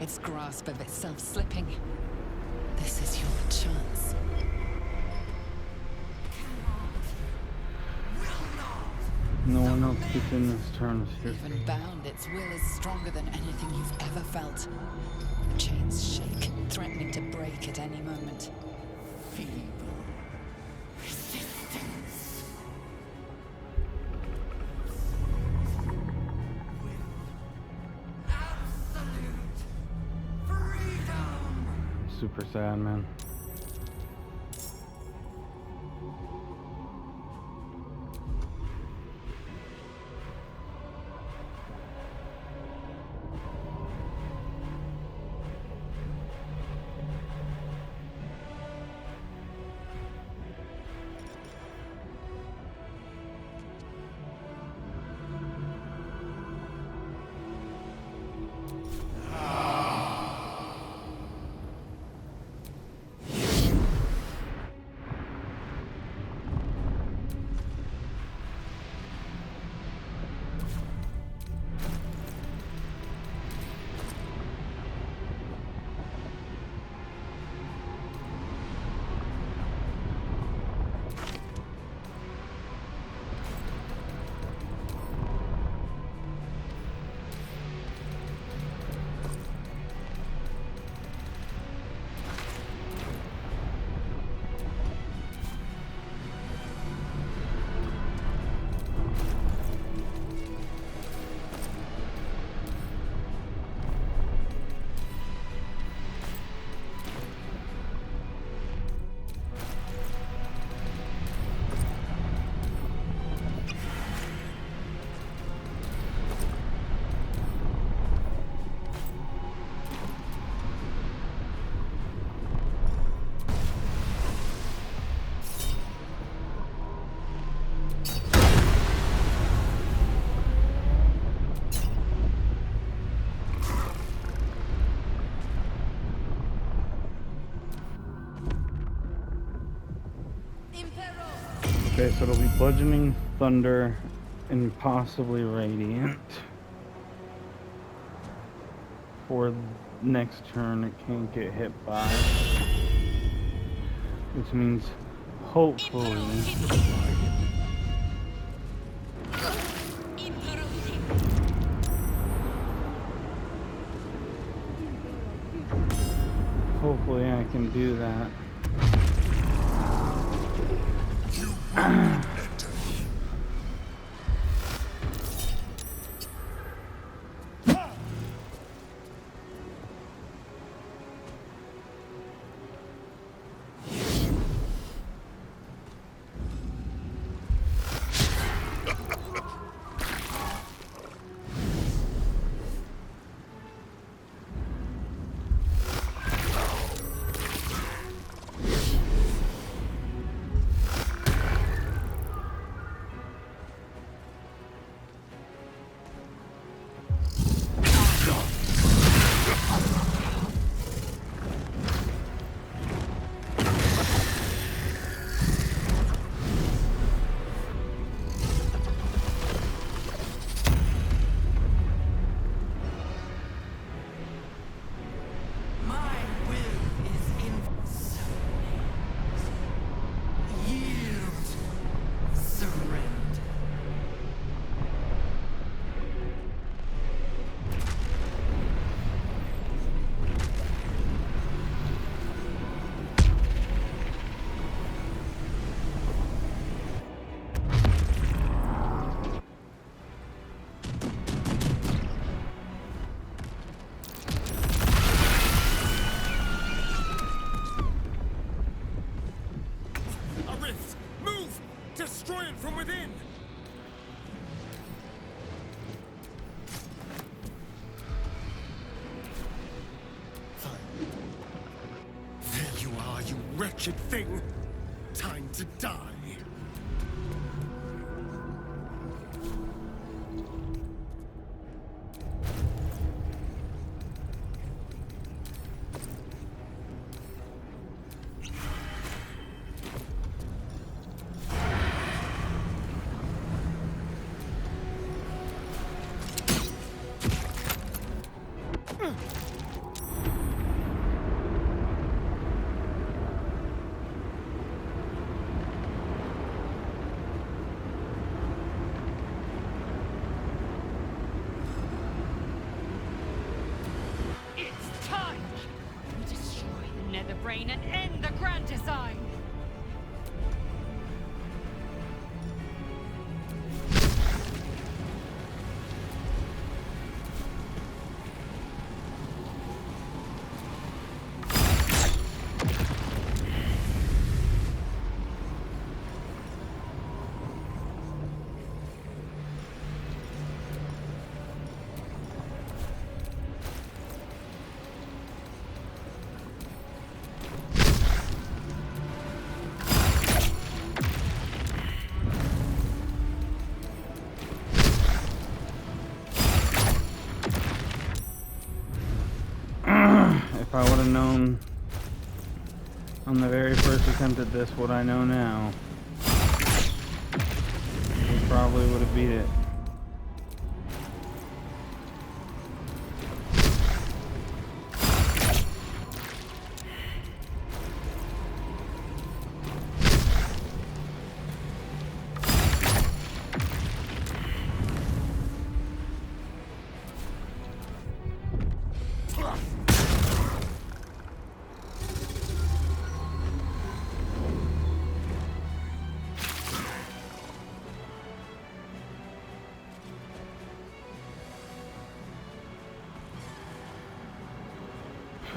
its grasp of itself slipping. This is your chance. No one else gets in this turn. Even bound, its will is stronger than anything you've ever felt. The chains shake, threatening to break at any moment. Feeble resistance. With absolute freedom. Super sad, man. Okay, so it'll be bludgeoning, thunder, and possibly radiant. For next turn, it can't get hit by. Which means, hopefully, hopefully I can do that. Wretched thing! Time to die! the brain and end the grand design. If I would have known on the very first attempt at this what I know now, we probably would have beat it.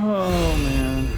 Oh man.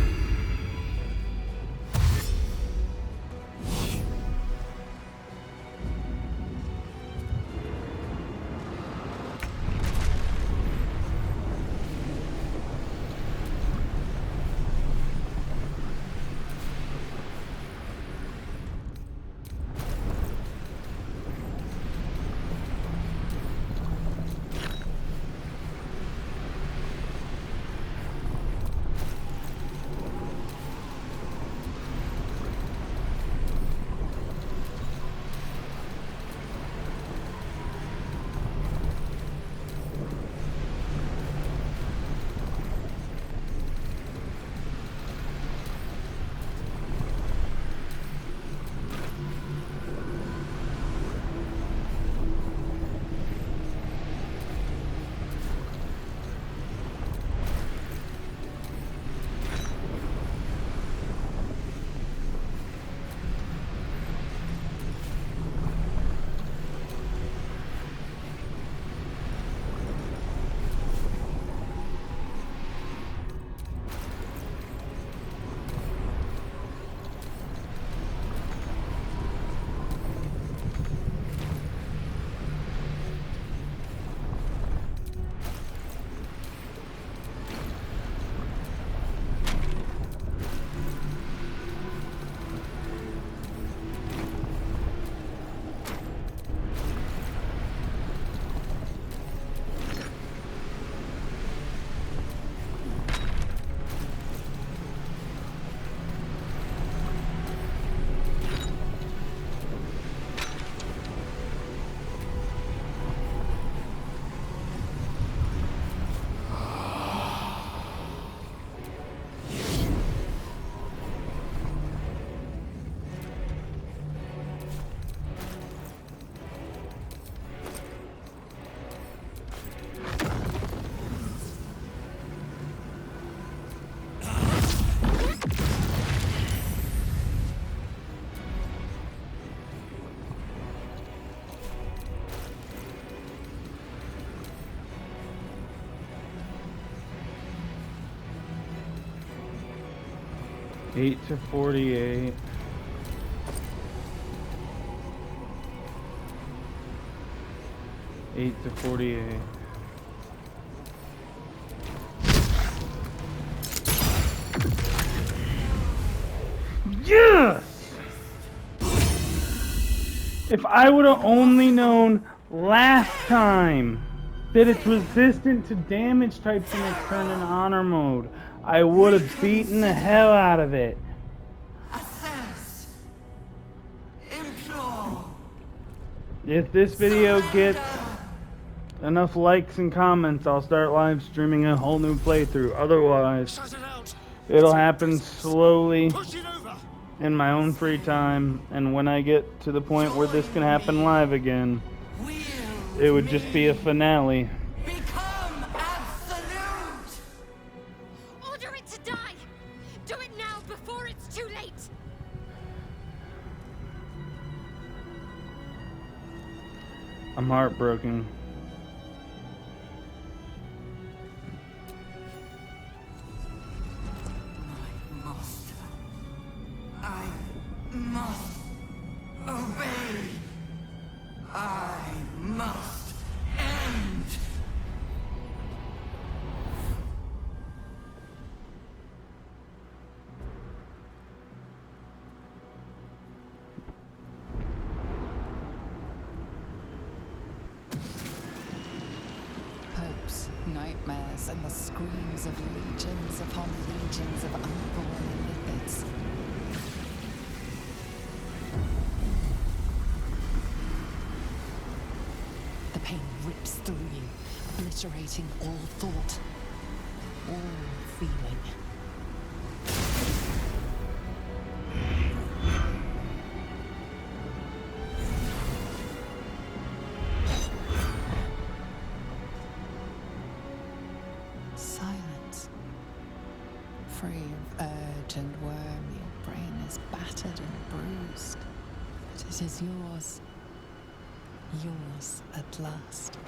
Eight to 48. Eight to 48. Yes! If I would have only known last time that it's resistant to damage types in its turn in honor mode, I would have beaten the hell out of it. Assess. Implore. If this video gets enough likes and comments, I'll start live streaming a whole new playthrough. Otherwise, Shut it out. it'll happen slowly Push it over. in my own free time, and when I get to the point where this can happen live again, Wyll it would just be a finale. become absolute. Order it to die! Do it now before it's too late! I'm heartbroken. My master. I must obey. I must end. Hopes, nightmares, and the screams of legions upon legions of unborn illithids. The pain rips through you, obliterating all thought, all feeling. Silence. Free of urge and worm, your brain is battered and bruised. But it is yours. Yours at last.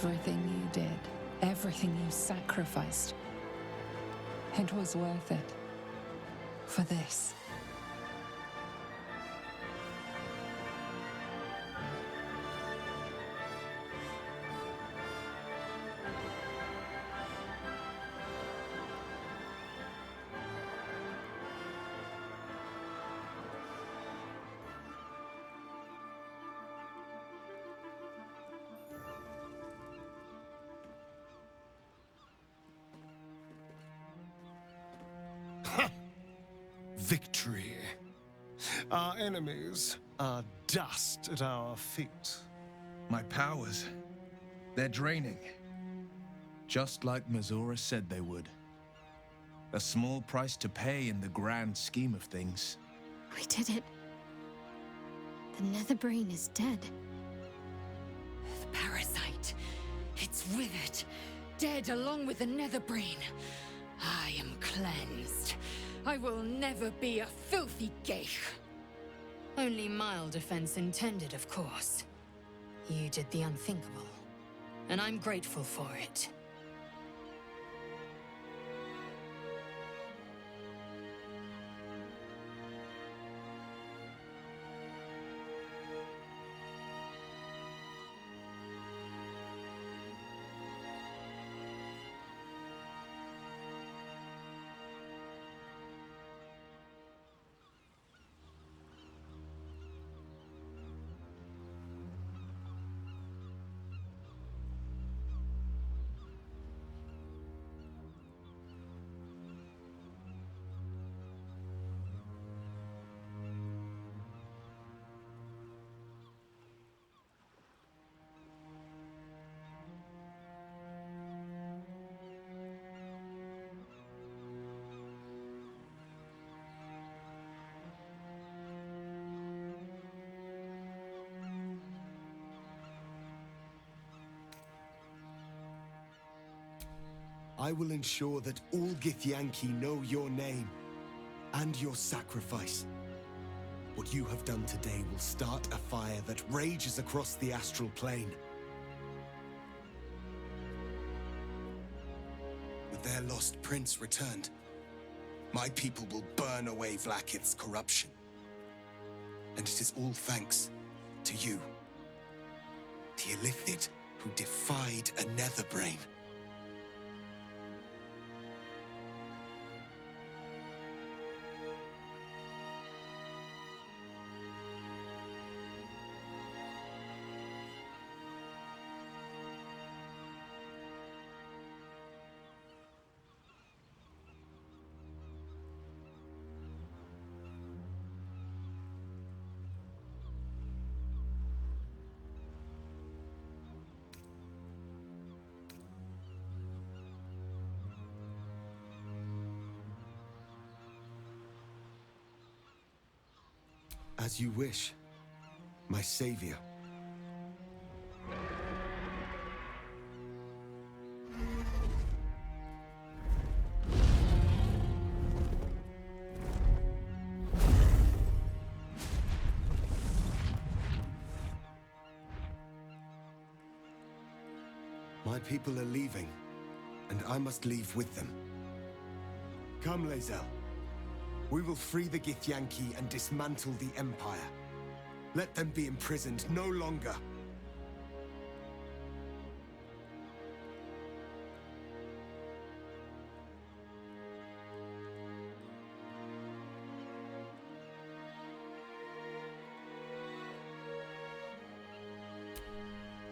Everything you did, everything you sacrificed, it was worth it. For this. Victory. Our enemies are dust at our feet. My powers, they're draining. Just like Mazora said they would. A small price to pay in the grand scheme of things. We did it. The Netherbrain is dead. The parasite. It's withered. Dead along with the Netherbrain. I am cleansed. I will never be a filthy Gale. Only mild offense intended, of course. You did the unthinkable, and I'm grateful for it. I will ensure that all Githyanki know your name and your sacrifice. What you have done today will start a fire that rages across the astral plane. With their lost prince returned, my people will burn away Vlaakith's corruption. And it is all thanks to you, the illithid who defied a Netherbrain. As you wish, my savior. My people are leaving, and I must leave with them. Come, Lae'zel. We will free the Githyanki and dismantle the Empire. Let them be imprisoned no longer.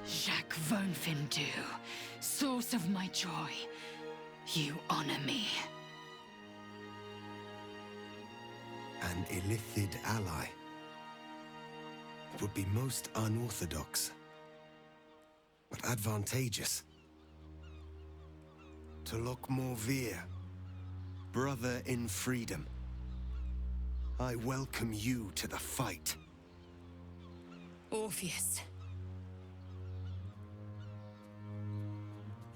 Jacques Von Findu, source of my joy, you honor me. An illithid ally. It would be most unorthodox, but advantageous. To look more Veer, brother in freedom. I welcome you to the fight. Orpheus.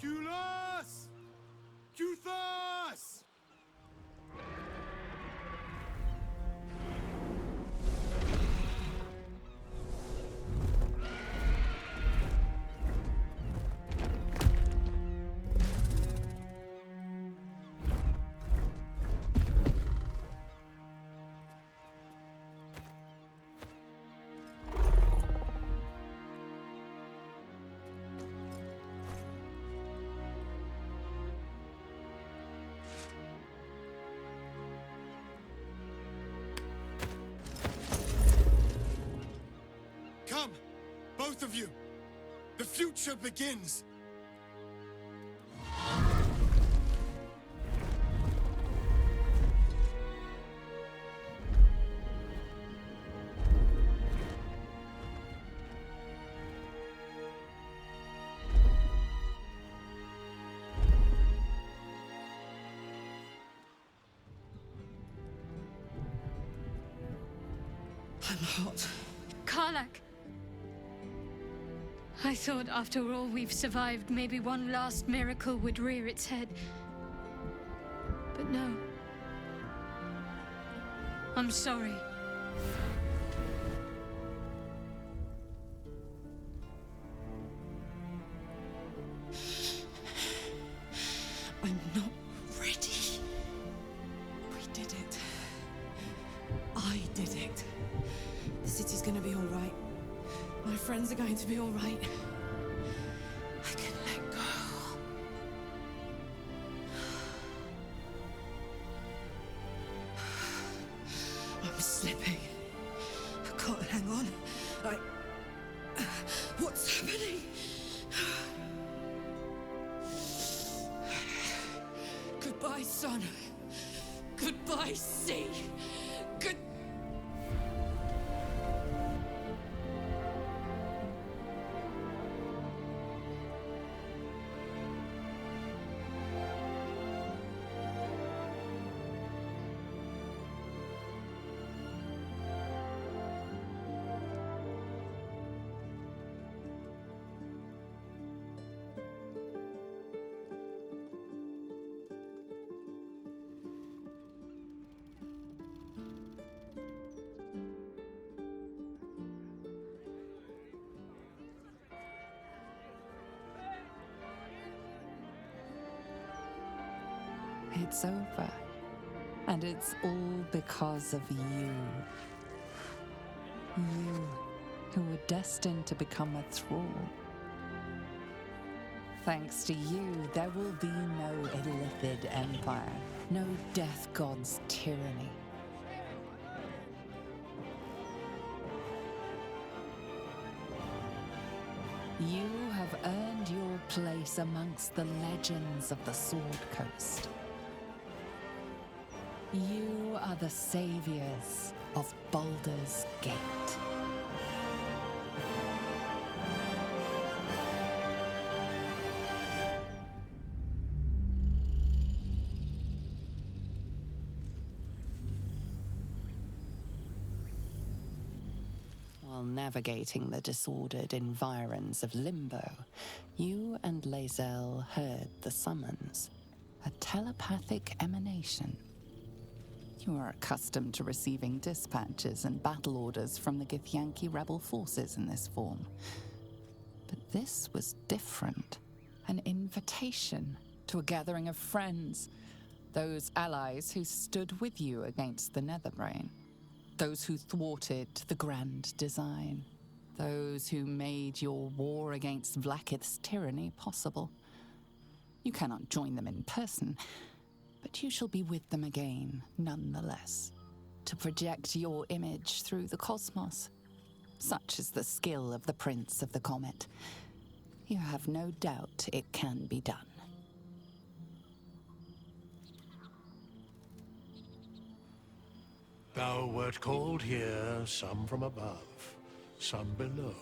Culas! Cuthas! Come, both of you. The future begins. I'm hot. Karlach Karlach. I thought after all we've survived, maybe one last miracle would rear its head. But no. I'm sorry. I'm not ready. We did it. I did it. The city's gonna be all right. My friends are going to be all right. I can let go. I'm slipping. I can't hang on. What's happening? Goodbye, son. Goodbye, sea. Good. It's over. And it's all because of you. You, who were destined to become a thrall. Thanks to you, there will be no illithid empire, no death god's tyranny. You have earned your place amongst the legends of the Sword Coast. You are the saviors of Baldur's Gate. While navigating the disordered environs of Limbo, you and Lae'zel heard the summons, a telepathic emanation. You are accustomed to receiving dispatches and battle orders from the Githyanki rebel forces in this form. But this was different. An invitation to a gathering of friends. Those allies who stood with you against the Netherbrain. Those who thwarted the grand design. Those who made your war against Vlaakith's tyranny possible. You cannot join them in person, but you shall be with them again, nonetheless, to project your image through the cosmos. Such is the skill of the Prince of the Comet. You have no doubt it can be done. Thou wert called here, some from above, some below.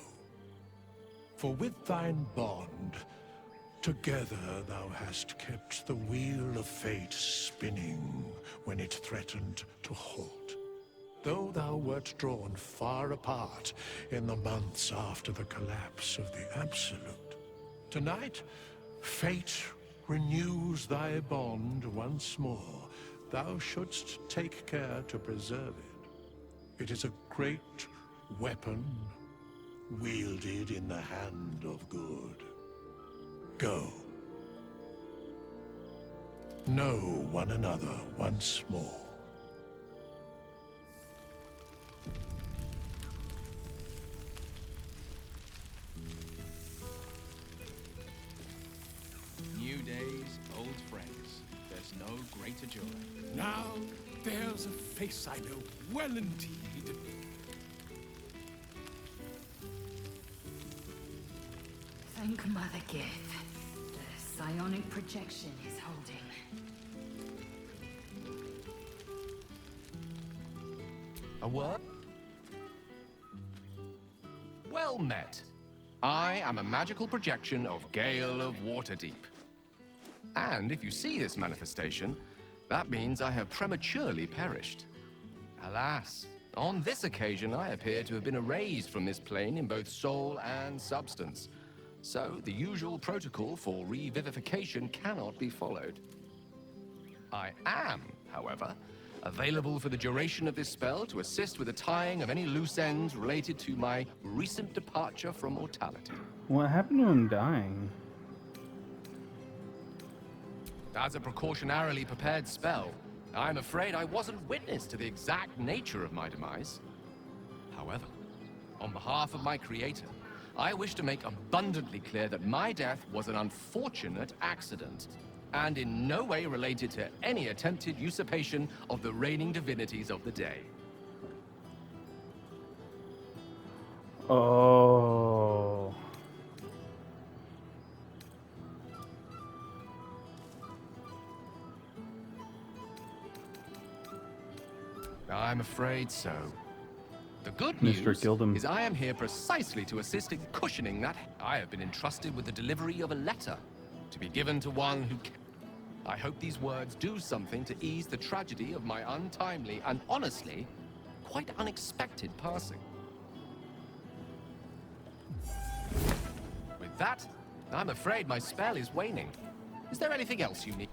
For with thine bond, together thou hast kept the wheel of fate spinning when it threatened to halt. Though thou wert drawn far apart in the months after the collapse of the Absolute, tonight fate renews thy bond once more. Thou shouldst take care to preserve it. It is a great weapon wielded in the hand of good. Go. Know one another once more. New days, old friends. There's no greater joy. Now there's a face I know well indeed. Thank Mother Gith. The psionic projection is holding. A what? Well met. I am a magical projection of Gale of Waterdeep. And if you see this manifestation, that means I have prematurely perished. Alas, On this occasion, I appear to have been erased from this plane in both soul and substance. So, the usual protocol for revivification cannot be followed. I am, however, available for the duration of this spell to assist with the tying of any loose ends related to my recent departure from mortality. What happened to him dying? As a precautionarily prepared spell, I'm afraid I wasn't witness to the exact nature of my demise. However, on behalf of my creator, I wish to make abundantly clear that my death was an unfortunate accident, and in no way related to any attempted usurpation of the reigning divinities of the day. Oh. I'm afraid so. The good Mr. news Gildem. is I am here precisely to assist in cushioning that. I have been entrusted with the delivery of a letter to be given to one who can. I hope these words do something to ease the tragedy of my untimely and honestly quite unexpected passing. With that, I'm afraid my spell is waning. Is there anything else you need?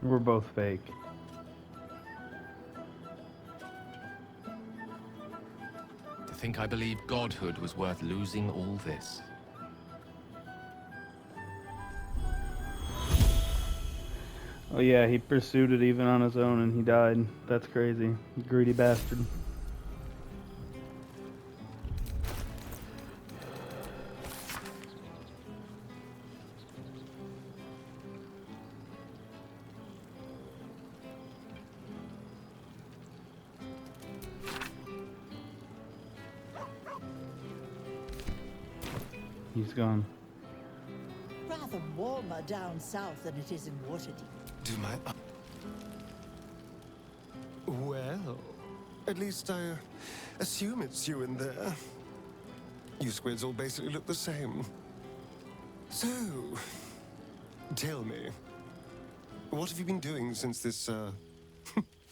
We're both fake. To think I believed godhood was worth losing all this. Oh yeah, he pursued it even on his own and he died. That's crazy. Greedy bastard. He's gone. Rather warmer down south than it is in Waterdeep. Do my... Well, at least I assume it's you in there. You squids all basically look the same. So, tell me, what have you been doing since this,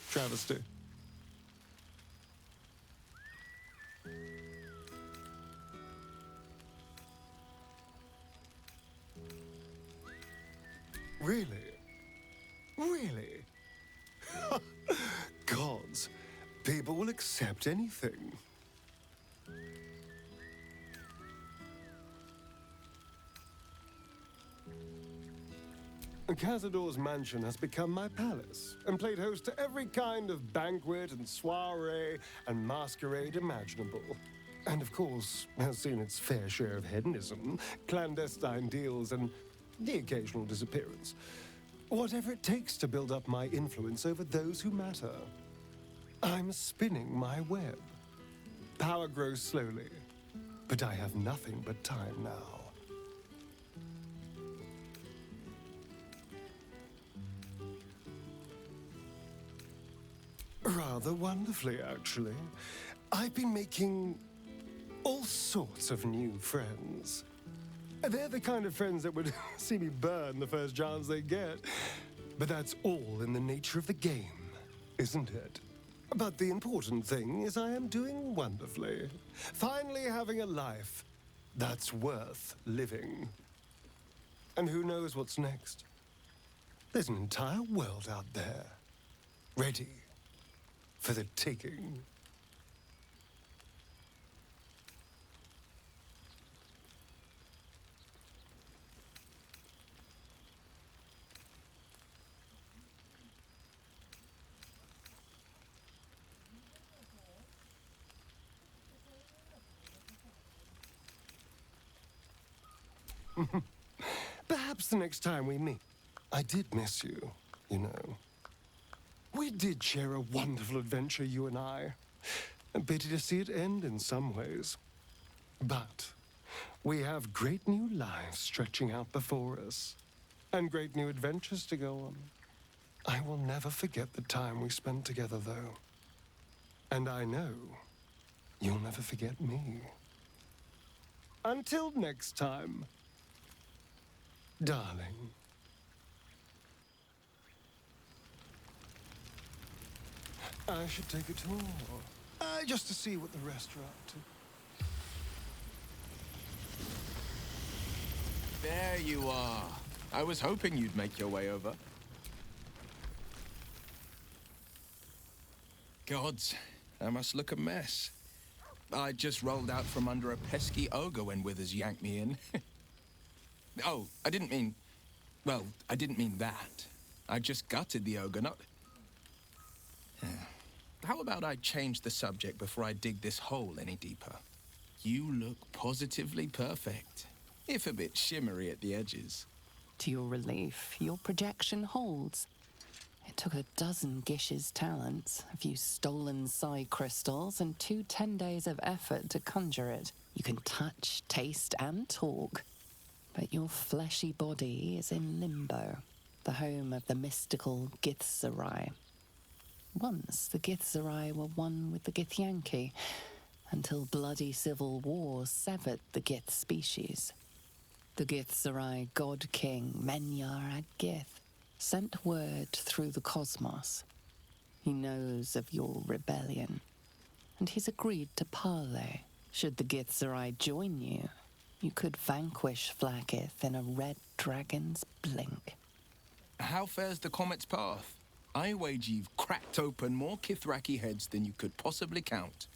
travesty? Really? Really? Gods, people will accept anything. Cazador's mansion has become my palace, and played host to every kind of banquet and soiree and masquerade imaginable. And of course, has seen its fair share of hedonism, clandestine deals, and the occasional disappearance. Whatever it takes to build up my influence over those who matter. I'm spinning my web. Power grows slowly, but I have nothing but time now. Rather wonderfully, actually. I've been making all sorts of new friends. They're the kind of friends that would see me burn the first chance they get. But that's all in the nature of the game, isn't it? But the important thing is I am doing wonderfully. Finally having a life that's worth living. And who knows what's next? There's an entire world out there, ready for the taking. Perhaps the next time we meet. I did miss you, you know. We did share a wonderful adventure, you and I. A pity to see it end in some ways. But we have great new lives stretching out before us, and great new adventures to go on. I will never forget the time we spent together, though. And I know you'll never forget me. Until next time. Darling. I should take a tour. Just to see what the rest are up to. There you are. I was hoping you'd make your way over. Gods, I must look a mess. I just rolled out from under a pesky ogre when Withers yanked me in. Oh, I didn't mean... Well, I didn't mean that. I just gutted the ogre, not... How about I change the subject before I dig this hole any deeper? You look positively perfect, if a bit shimmery at the edges. To your relief, your projection holds. It took a dozen Gish's talents, a few stolen psi crystals, and 2 10 days of effort to conjure it. You can touch, taste, and talk. But your fleshy body is in limbo, the home of the mystical Githzerai. Once, the Githzerai were one with the Githyanki, until bloody civil war severed the Gith species. The Githzerai god king, Menyar Ag Gith, sent word through the cosmos. He knows of your rebellion, and he's agreed to parley. Should the Githzerai join you, you could vanquish Vlaakith in a red dragon's blink. How fares the comet's path? I wager you've cracked open more Kithraki heads than you could possibly count.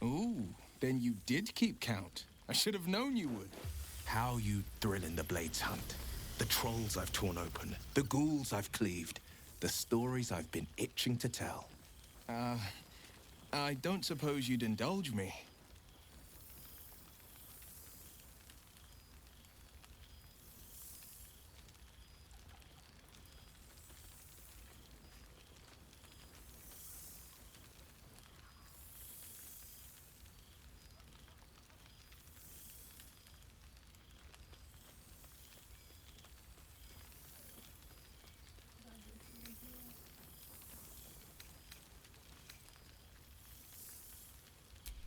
Ooh, then you did keep count. I should have known you would. How you thrill in the Blades hunt. The trolls I've torn open, the ghouls I've cleaved, the stories I've been itching to tell. I don't suppose you'd indulge me.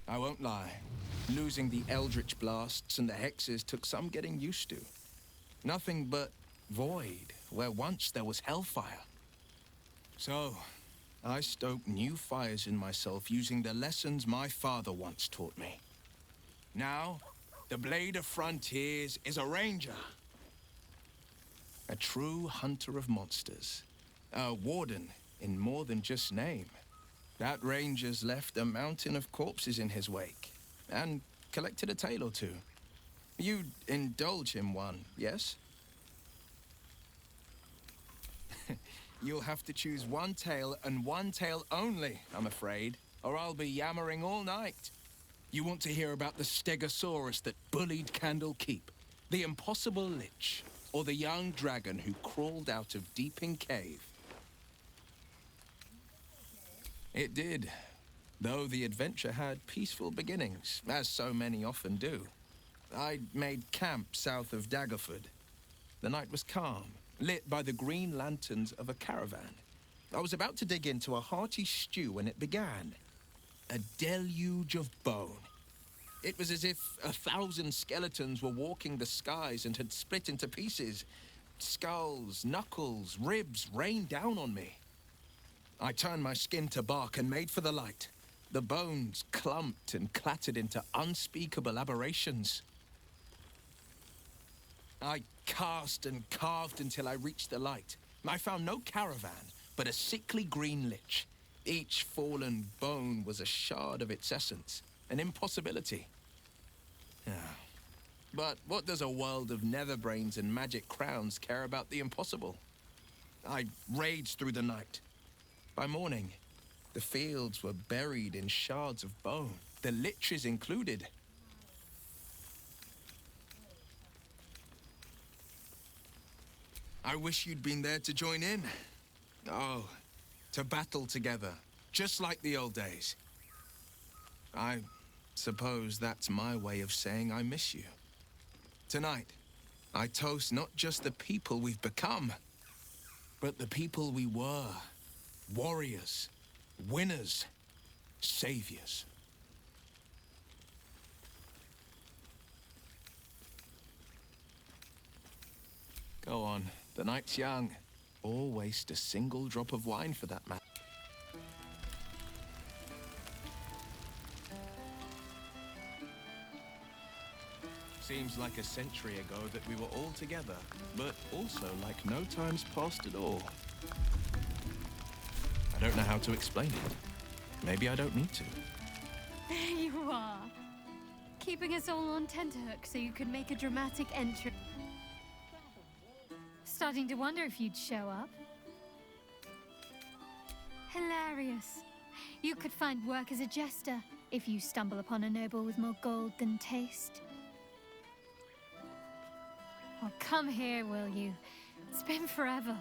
I won't lie. Losing the Eldritch Blasts and the Hexes took some getting used to. Nothing but void, where once there was hellfire. So, I stoked new fires in myself using the lessons my father once taught me. Now, the Blade of Frontiers is a ranger. A true hunter of monsters. A warden in more than just name. That ranger's left a mountain of corpses in his wake, and collected a tale or two. You'd indulge him one, yes? You'll have to choose one tale and one tale only, I'm afraid, or I'll be yammering all night. You want to hear about the Stegosaurus that bullied Candle Keep, the impossible Lich, or the young dragon who crawled out of Deeping Cave? It did, though the adventure had peaceful beginnings, as so many often do. I'd made camp south of Daggerford. The night was calm, lit by the green lanterns of a caravan. I was about to dig into a hearty stew when it began. A deluge of bone. It was as if 1,000 skeletons were walking the skies and had split into pieces. Skulls, knuckles, ribs rained down on me. I turned my skin to bark and made for the light. The bones clumped and clattered into unspeakable aberrations. I cast and carved until I reached the light. I found no caravan, but a sickly green lich. Each fallen bone was a shard of its essence, an impossibility. But what does a world of netherbrains and magic crowns care about the impossible? I raged through the night. By morning, the fields were buried in shards of bone, the liches included. I wish you'd been there to join in. Oh, to battle together, just like the old days. I suppose that's my way of saying I miss you. Tonight, I toast not just the people we've become, but the people we were. Warriors, winners, saviors. Go on, the night's young. Or waste a single drop of wine for that matter. Seems like a century ago that we were all together, but also like no time's passed at all. I don't know how to explain it. Maybe I don't need to. There you are. Keeping us all on tenterhooks so you could make a dramatic entry. Starting to wonder if you'd show up. Hilarious. You could find work as a jester if you stumble upon a noble with more gold than taste. Oh, come here, will you? It's been forever.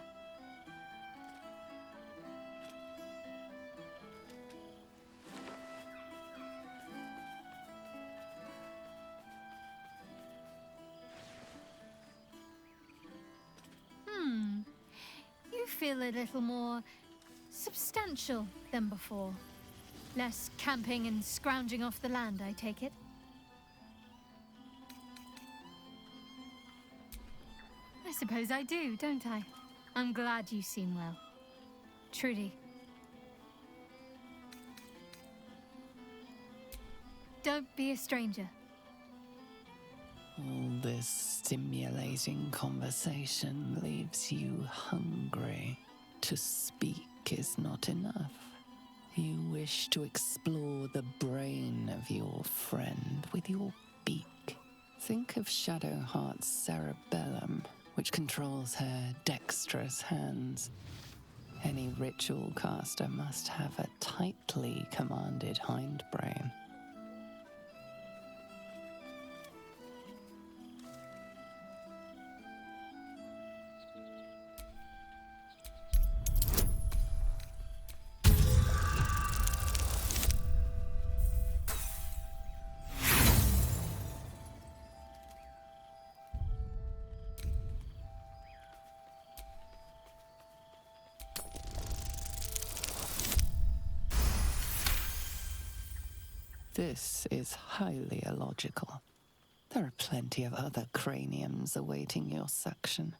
You feel a little more substantial than before. Less camping and scrounging off the land, I take it? I suppose I do, don't I? I'm glad you seem well. Trudy. Don't be a stranger. All this stimulating conversation leaves you hungry. To speak is not enough. You wish to explore the brain of your friend with your beak. Think of Shadowheart's cerebellum, which controls her dexterous hands. Any ritual caster must have a tightly commanded hindbrain. This is highly illogical. There are plenty of other craniums awaiting your suction,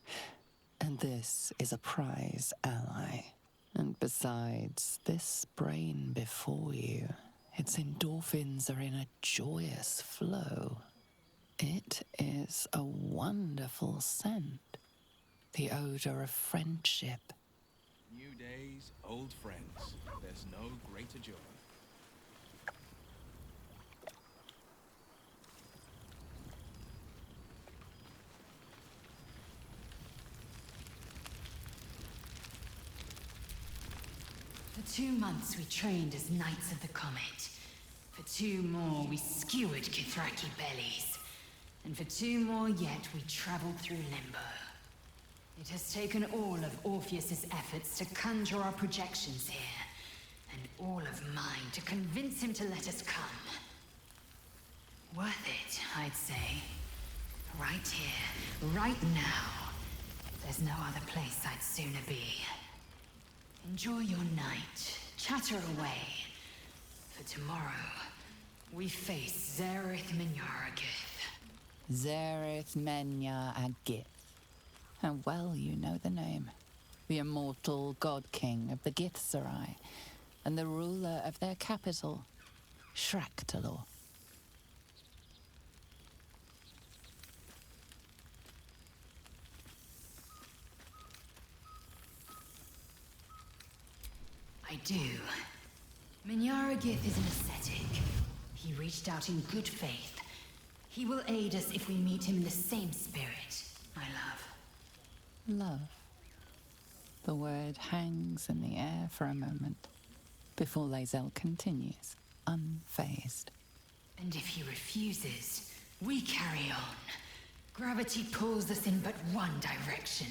and this is a prize ally. And besides, this brain before you, its endorphins are in a joyous flow. It is a wonderful scent, the odor of friendship. New days, old friends. There's no greater joy. For 2 months we trained as Knights of the Comet. For 2 more we skewered Kithraki bellies. And for 2 more yet we traveled through Limbo. It has taken all of Orpheus's efforts to conjure our projections here, and all of mine to convince him to let us come. Worth it, I'd say. Right here, right now. There's no other place I'd sooner be. Enjoy your night. Chatter away. For tomorrow, we face Zereth Menyaragith. Zereth Menyaragith. How well you know the name. The immortal god king of the Githzerai, and the ruler of their capital, Shraktalor. I do. Menyaragith is an ascetic. He reached out in good faith. He will aid us if we meet him in the same spirit, my love. Love. The word hangs in the air for a moment, before Lae'zel continues, unfazed. And if he refuses, we carry on. Gravity pulls us in but one direction.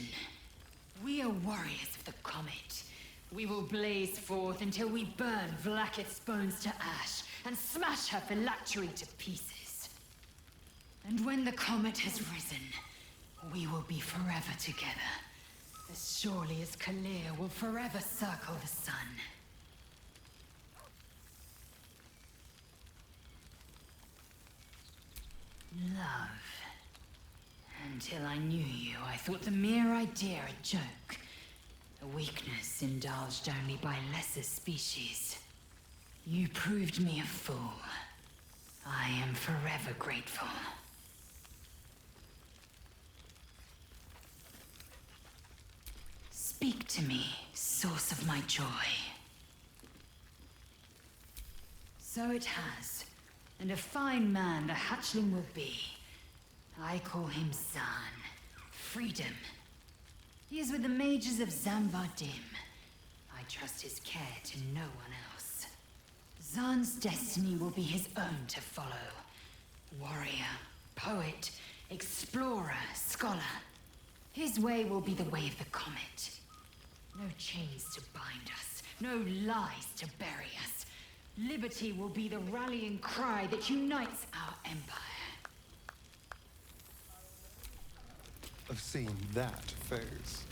We are warriors of the Comet. We will blaze forth until we burn Vlaakith's bones to ash and smash her phylactery to pieces. And when the Comet has risen, we will be forever together. As surely as Kalir will forever circle the sun. Love. Until I knew you, I thought the mere idea a joke. A weakness indulged only by lesser species. You proved me a fool. I am forever grateful. Speak to me, source of my joy. So it has, and a fine man the hatchling will be. I call him Zan. Freedom. He is with the mages of Zamvardim. I trust his care to no one else. Zan's destiny will be his own to follow. Warrior, poet, explorer, scholar. His way will be the way of the comet. No chains to bind us, no lies to bury us. Liberty will be the rallying cry that unites our empire. I've seen that face.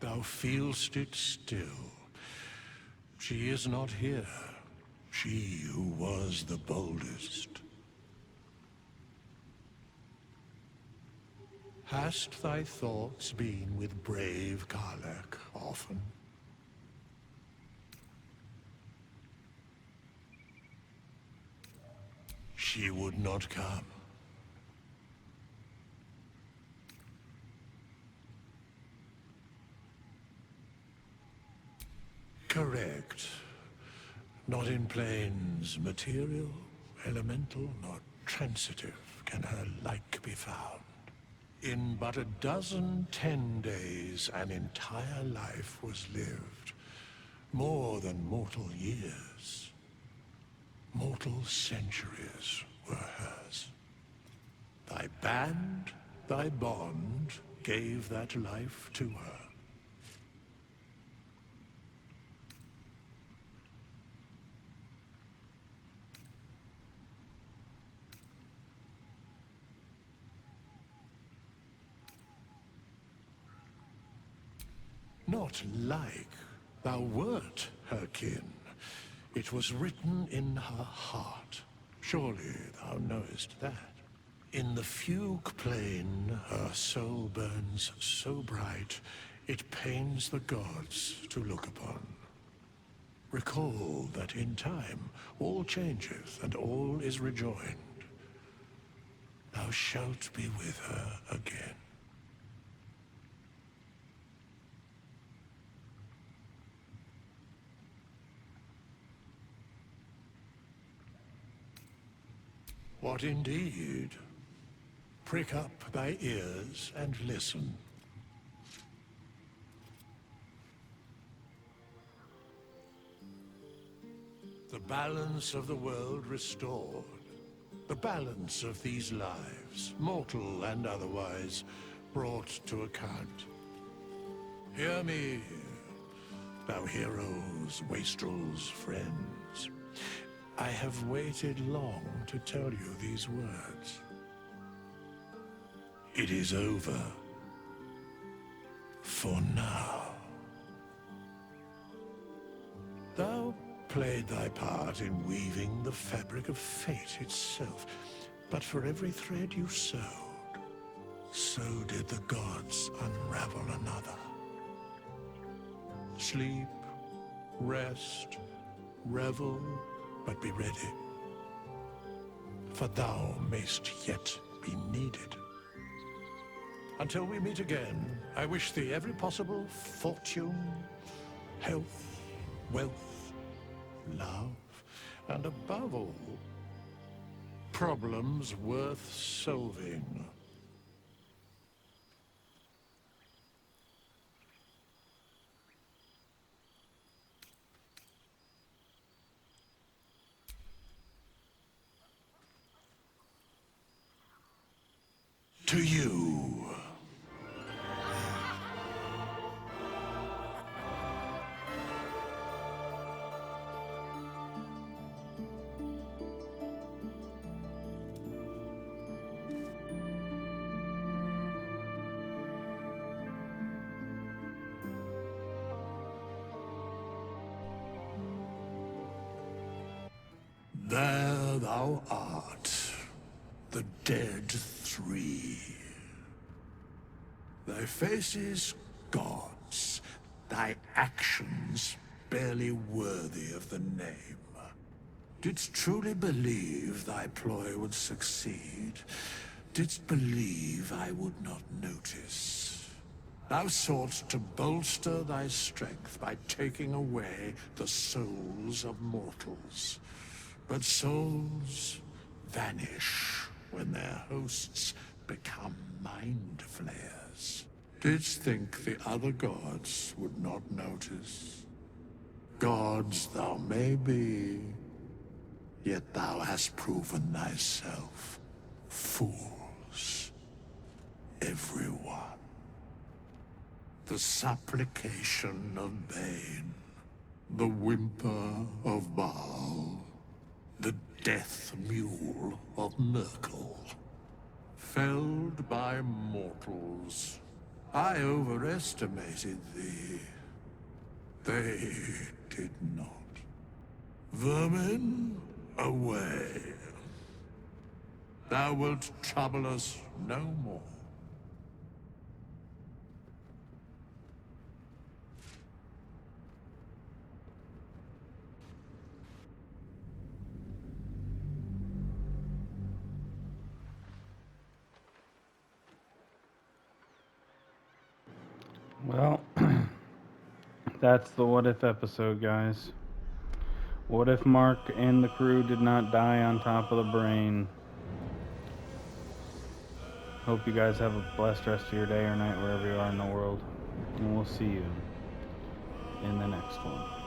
Thou feelst it still. She is not here. She who was the boldest. Hast thy thoughts been with brave Karlach often? She would not come. Correct. Not in planes material, elemental, nor transitive can her like be found. In but 10 days, an entire life was lived. More than mortal years. Mortal centuries were hers. Thy band, thy bond, gave that life to her. Not like thou wert her kin. It was written in her heart. Surely thou knowest that. In the fugue plane, her soul burns so bright, it pains the gods to look upon. Recall that in time, all changeth and all is rejoined. Thou shalt be with her again. What indeed? Prick up thy ears and listen. The balance of the world restored. The balance of these lives, mortal and otherwise, brought to account. Hear me, thou heroes, wastrels, friends. I have waited long to tell you these words. It is over. For now. Thou played thy part in weaving the fabric of fate itself, but for every thread you sewed, so did the gods unravel another. Sleep, rest, revel, but be ready, for thou mayst yet be needed. Until we meet again, I wish thee every possible fortune, health, wealth, love, And above all, problems worth solving. To you. There thou art, the dead three. Thy faces gods, thy actions barely worthy of the name. Didst truly believe thy ploy would succeed? Didst believe I would not notice? Thou soughtst to bolster thy strength by taking away the souls of mortals. But souls vanish when their hosts become mind flayers. Didst think the other gods would not notice? Gods thou may be, yet thou hast proven thyself fools. Everyone. The supplication of Bane, the whimper of Baal, the death mule of Merkel. Felled by mortals. I overestimated thee. They did not. Vermin, away. Thou wilt trouble us no more. Well, that's the What If episode, guys. What if Mark and the crew did not die on top of the brain? Hope you guys have a blessed rest of your day or night wherever you are in the world. And we'll see you in the next one.